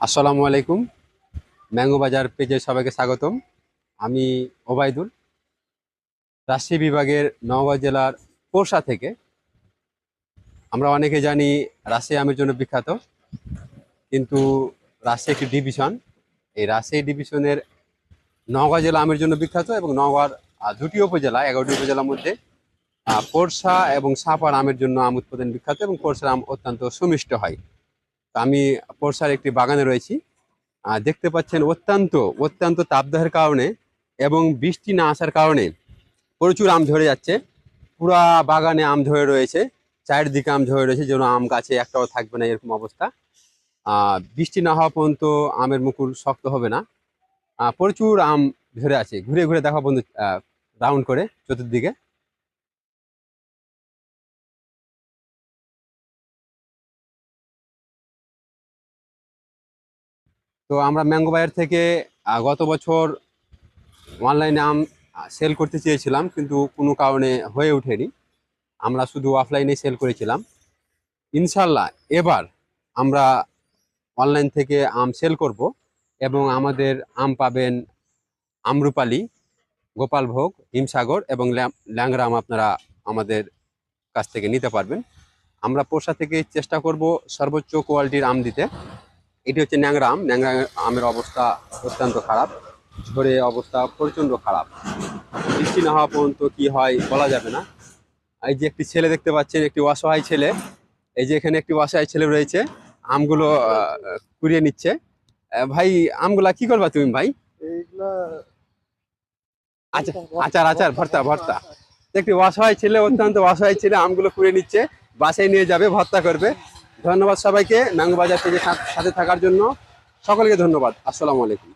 আসসালামু আলাইকুম। ম্যাঙ্গো বাজার পেজে সবাইকে স্বাগতম। আমি ওবায়দুল, রাজশাহী বিভাগের নওগাঁ জেলার পোরশা থেকে। আমরা অনেকে জানি রাজশাহী আমের জন্য বিখ্যাত, কিন্তু রাজশাহী একটি ডিভিশন। এই রাজশাহী ডিভিশনের নওগাঁ জেলা আমের জন্য বিখ্যাত এবং নওগাঁর দুটি উপজেলা, 11টি উপজেলার মধ্যে পোরশা এবং সাপার আমের জন্য আম উৎপাদন বিখ্যাত এবং পোরশার আম অত্যন্ত সুমিষ্ট হয়। তো আমি পোরশার একটি বাগানে রয়েছি। দেখতে পাচ্ছেন অত্যন্ত অত্যন্ত তাপদাহের কারণে এবং বৃষ্টি না আসার কারণে প্রচুর আম ঝরে যাচ্ছে। পুরা বাগানে আম ঝরে রয়েছে, চারিদিকে আম ঝরে রয়েছে, যেন আম গাছে একটাও থাকবে না এরকম অবস্থা। বৃষ্টি না হওয়া পর্যন্ত আমের মুকুল শক্ত হবে না। প্রচুর আম ঝরে আছে। ঘুরে ঘুরে দেখা বন্ধু, রাউন্ড করে চতুর্দিকে। তো আমরা ম্যাঙ্গো বাজার থেকে গত বছর অনলাইনে আম সেল করতে চেয়েছিলাম, কিন্তু কোনো কারণে হয়ে ওঠেনি। আমরা শুধু অফলাইনে সেল করেছিলাম। ইনশাল্লাহ এবার আমরা অনলাইন থেকে আম সেল করব এবং আমাদের আম পাবেন আম্রপালি, গোপালভোগ, হিমসাগর এবং ল্যাংড়া আম আপনারা আমাদের কাছ থেকে নিতে পারবেন। আমরা পোষা থেকে চেষ্টা করব সর্বোচ্চ কোয়ালিটির আম দিতে। এটি হচ্ছে ন্যাংরা আম। ন্যাংরা আমের অবস্থা অত্যন্ত খারাপ, ঝরে অবস্থা প্রচণ্ড খারাপ। বৃষ্টি না হওয়া পর্যন্ত কি হয় বলা যাবে না। এই যে একটি ছেলে দেখতে পাচ্ছেন, একটি অসহায় ছেলে। এই যে এখানে একটি অসহায় ছেলে রয়েছে, আমগুলো কুড়িয়ে নিচ্ছে। ভাই, আমগুলা কি করবা তুমি ভাই? এইগুলা আচার আচার আচার ভর্তা ভর্তা। একটি অসহায় ছেলে, অত্যন্ত অসহায় ছেলে আমগুলো কুড়িয়ে নিচ্ছে, বাসায় নিয়ে যাবে, ভর্তা করবে। ধন্যবাদ সবাইকে ম্যাঙ্গো বাজার থেকে সাথে থাকার জন্য। সকলকে ধন্যবাদ। আসসালামু আলাইকুম।